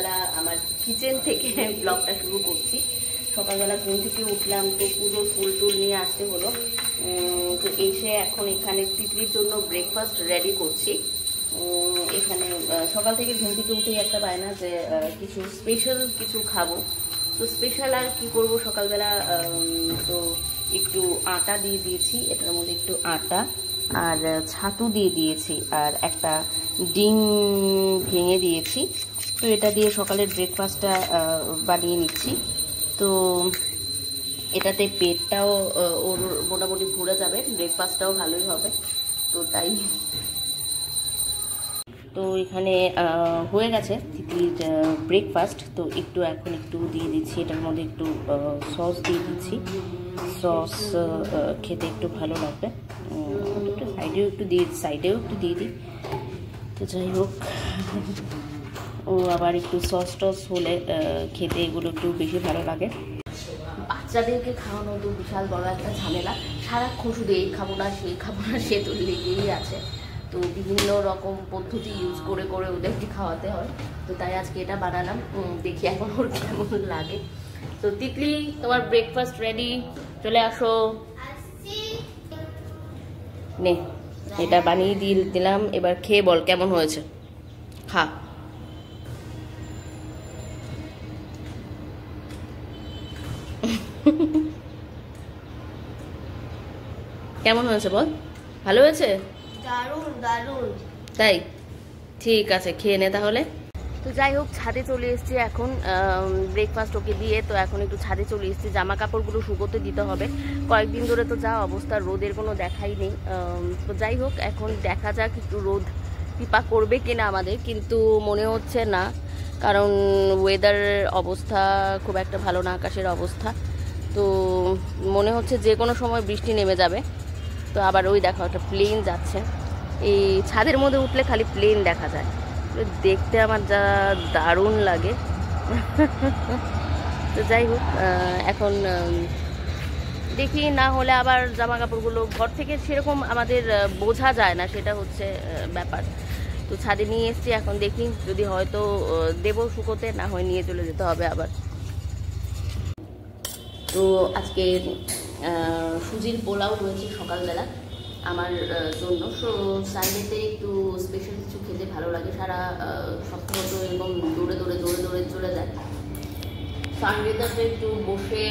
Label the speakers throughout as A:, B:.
A: সকালবেলা আমার কিচেন থেকে ব্লগটা শুরু করছি। সকালবেলা ঘুম থেকে উঠলাম, তো পুজোর ফুল টুল নিয়ে আসতে হলো। তো এসে এখন এখানে তিতলির জন্য ব্রেকফাস্ট রেডি করছি। এখানে সকাল থেকে ঘুম থেকে উঠেই একটা বায়না যে কিছু স্পেশাল কিছু খাবো। তো স্পেশাল আর কি করব সকালবেলা, তো একটু আটা দিয়ে দিয়েছি, এটার মধ্যে একটু আটা আর ছাতু দিয়ে দিয়েছি আর একটা ডিম ভেঙে দিয়েছি। তো এটা দিয়ে সকালের ব্রেকফাস্টটা বানিয়ে নিচ্ছি। তো এটাতে পেটটাও ওর মোটামুটি ভরে যাবে, ব্রেকফাস্টটাও ভালোই হবে। তো তাই তো এখানে হয়ে গেছে তিতলির ব্রেকফাস্ট। তো এখন একটু দিয়ে দিচ্ছি, এটার মধ্যে একটু সস দিয়ে দিচ্ছি। সস খেতে একটু ভালো লাগবে, একটু সাইডেও একটু দিয়ে দিই। তো যাই হোক, ও আবার একটু সস টস হলে খেতে এগুলো একটু বেশি ভালো লাগে। বাচ্চাদেরকে খাওয়ানো তো বিশাল বড় একটা ঝামেলা, সারাক্ষণ শুধু এই খাবো না সেই খাবো না সে তো লেগেই আছে। তো বিভিন্ন রকম পদ্ধতি ইউজ করে করে ওদেরকে খাওয়াতে হয়। তো তাই আজকে এটা বানালাম, দেখি এখন ওর কেমন লাগে। তো তিতলি, তোমার ব্রেকফাস্ট রেডি, চলে আসো। নে, এটা বানিয়ে দিলাম, এবার খেয়ে বল কেমন হয়েছে। খা। কেমন হয়েছে বল? ভালো হয়েছে?
B: দারুণ দারুণ।
A: তাই? ঠিক আছে, খেয়ে নে তাহলে। তো যাই হোক, ছাদে চলে এসেছি এখন ব্রেকফাস্ট ওকে দিয়ে। তো এখন একটু ছাদে চলে এসেছি, জামা কাপড়গুলো শুকোতে দিতে হবে। কয়েকদিন ধরে তো যা অবস্থা, রোদের কোনো দেখাই নেই। তো যাই হোক, এখন দেখা যাক একটু রোদ টিপা করবে কিনা আমাদের, কিন্তু মনে হচ্ছে না, কারণ ওয়েদারের অবস্থা খুব একটা ভালো না, আকাশের অবস্থা। তো মনে হচ্ছে যে কোনো সময় বৃষ্টি নেমে যাবে। তো আবার ওই দেখো একটা প্লেন যাচ্ছে, এই ছাদের মধ্যে উঠলে খালি প্লেন দেখা যায়, দেখতে আমার যা দারুণ লাগে। তো যাই হোক, এখন দেখি, না হলে আবার জামা কাপড়গুলো ঘর থেকে সেরকম আমাদের বোঝা যায় না, সেটা হচ্ছে ব্যাপার। তো ছাদে নিয়ে এসছি, এখন দেখি যদি হয়তো দেবো শুকোতে, না হয় নিয়ে চলে যেতে হবে আবার। তো আজকে সুজির পোলাও রয়েছে সকালবেলা আমার জন্য। সানডেতে একটু স্পেশাল কিছু খেতে ভালো লাগে, সারা সপ্তাহ তো এরকম দৌড়ে চলে যায়। সানডেটাতে একটু বসে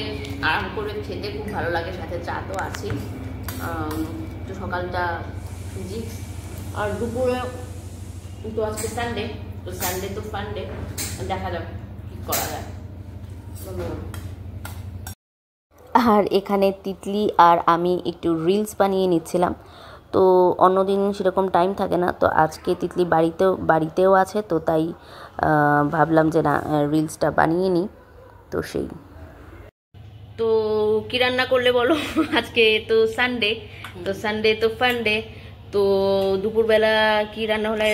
A: আরাম করে খেতে খুব ভালো লাগে, সাথে চা তো আছেই। তো সকালটা সুজি, আর দুপুরে তো আজকে সানডে, তো সানডে তো ফান্ডে, দেখা যাক কী করা যায়। ধন্যবাদ। আর এখানে তিতলি আর আমি একটু রিলস বানিয়ে নিচ্ছিলাম। তো অন্যদিন সেরকম টাইম থাকে না, তো আজকে তিতলি বাড়িতেও আছে, তো তাই ভাবলাম যে না, রিলসটা বানিয়ে নিই। তো সেই তো কী রান্না করলে বলো? আজকে তো সানডে, তো সানডে তো ফান্ডে। তো দুপুরবেলা কি রান্না হলে?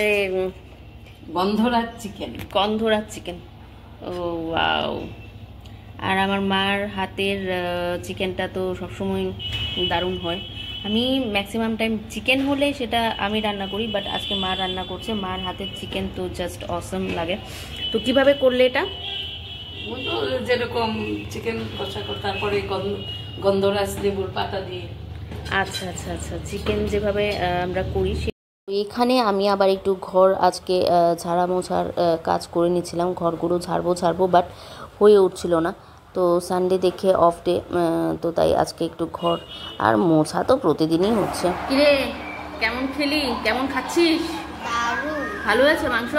B: গন্ধরাজ চিকেন।
A: ও ওয়াও! আর আমার মার হাতের চিকেনটা তো সবসময় দারুণ হয়। আমি ম্যাক্সিমাম টাইম চিকেন হলে সেটা আমি রান্না করি, বাট আজকে মা রান্না করছে, মার হাতের চিকেন তো জাস্ট অসম লাগে। তো কিভাবে করলে এটা?
B: যেরকম চিকেন কষা, তারপরে গন্ধরাজ লেবুর পাতা দিয়ে।
A: আচ্ছা, চিকেন যেভাবে আমরা করি। এখানে আমি আবার একটু ঘর আজকে ঝাড়া মোছার কাজ করে নিচ্ছিলাম, ঘরগুলো ঝাড়বো, বাট হয়ে উঠছিল না। তো সানডে দেখে অফ ডে, তো তাই আজকে একটু ঘর আর মোছা তো প্রতিদিনই হচ্ছে। কিরে, কেমন খেলি, কেমন খাচ্ছিস? ভালো আছে মাংস?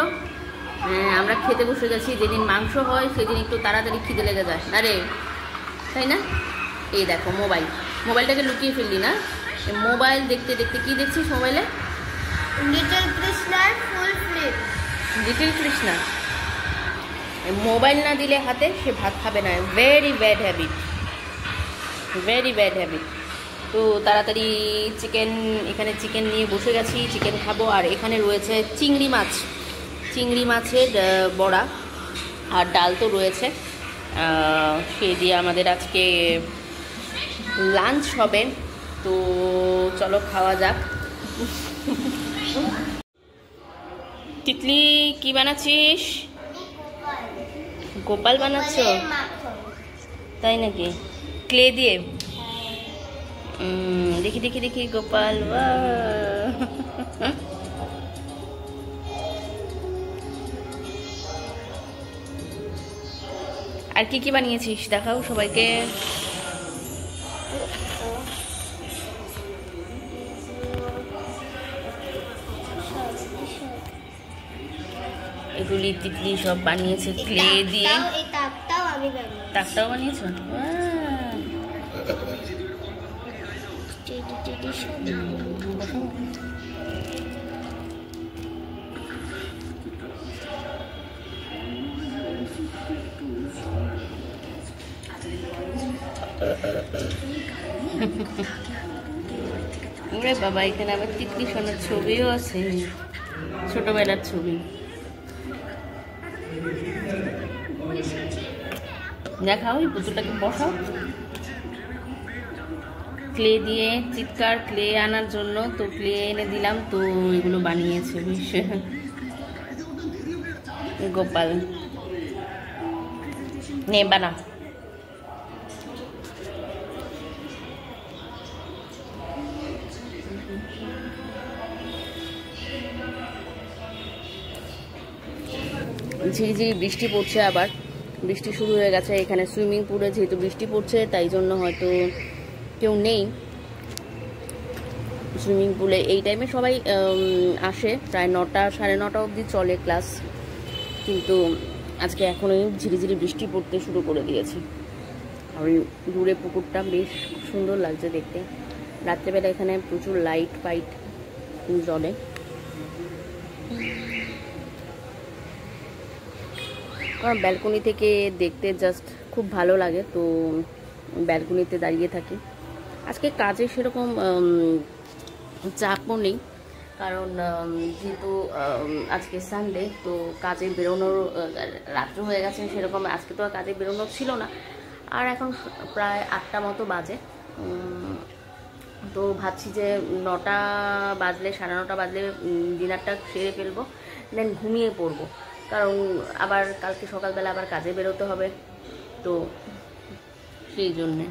A: হ্যাঁ, আমরা খেতে বসে গেছি। যেদিন মাংস হয় সেদিন একটু তাড়াতাড়ি খিদে লেগে যায় না রে, তাই না? এই দেখো মোবাইলটাকে লুকিয়ে ফেললি না? মোবাইল দেখতে কি দেখছিস মোবাইলে?
B: লিটল কৃষ্ণার ফুল ফ্লিপ।
A: লিটল কৃষ্ণা মোবাইল না দিলে হাতে সে ভাত খাবে না। Very bad habit. তো তাড়াতাড়ি এখানে চিকেন নিয়ে বসে গেছি, চিকেন খাবো। আর এখানে রয়েছে চিংড়ি মাছের বড়া, আর ডাল তো রয়েছে। সেই দিয়ে আমাদের আজকে লাঞ্চ হবে। তো চলো খাওয়া যাক। তিতলি, কি বানাচ্ছিস? গোপাল বানাচ্ছ? তাই নাকি? ক্লে দিয়ে? দেখি দেখি দেখি গোপাল, বাহ! আর কি কি বানিয়েছিস দেখাও সবাইকে। এগুলি তিতলি সব বানিয়েছে ক্লে দিয়ে। তাকটাও বানিয়েছো? ওরে বাবা, এখানে আবার তিতলি সোনার ছবিও আছে, ছোটবেলার ছবি। দেখাও ওই পুতুলটাকে, বসাও। ক্লে দিয়ে চিৎকার, ক্লে আনার জন্য তো ক্লে এনে দিলাম, তো এগুলো বানিয়েছে বেশ গোপাল। নে বানা। ঝিরিঝিরি বৃষ্টি পড়ছে, আবার বৃষ্টি শুরু হয়ে গেছে এখানে সুইমিং পুলে। যেহেতু বৃষ্টি পড়ছে তাই জন্য হয়তো কেউ নেই সুইমিং পুলে। এই টাইমে সবাই আসে, প্রায় 9টা সাড়ে 9টা অবধি চলে ক্লাস, কিন্তু আজকে এখনই ঝিরিঝিরি বৃষ্টি পড়তে শুরু করে দিয়েছে। আর দূরে পুকুরটা বেশ সুন্দর লাগছে দেখতে। রাত্রেবেলা এখানে প্রচুর লাইট ফাইট জ্বলে। কারণ ব্যালকনি থেকে দেখতে জাস্ট খুব ভালো লাগে, তো ব্যালকনিতে দাঁড়িয়ে থাকি। আজকে কাজে সেরকম চাপও নেই, কারণ যেহেতু আজকে সানডে, তো কাজে বেরোনোর রাত্র হয়ে গেছে সেরকম। আজকে তো আর কাজে বেরোনোর ছিল না। আর এখন প্রায় 8টা মতো বাজে, তো ভাবছি যে 9টা বাজলে, সাড়ে 9টা বাজলে ডিনারটা সেরে ফেলবো, দেন ঘুমিয়ে পড়বো। কারণ আবার কালকে সকালবেলা আবার কাজে বেরোতে হবে, তো সেই জন্যে।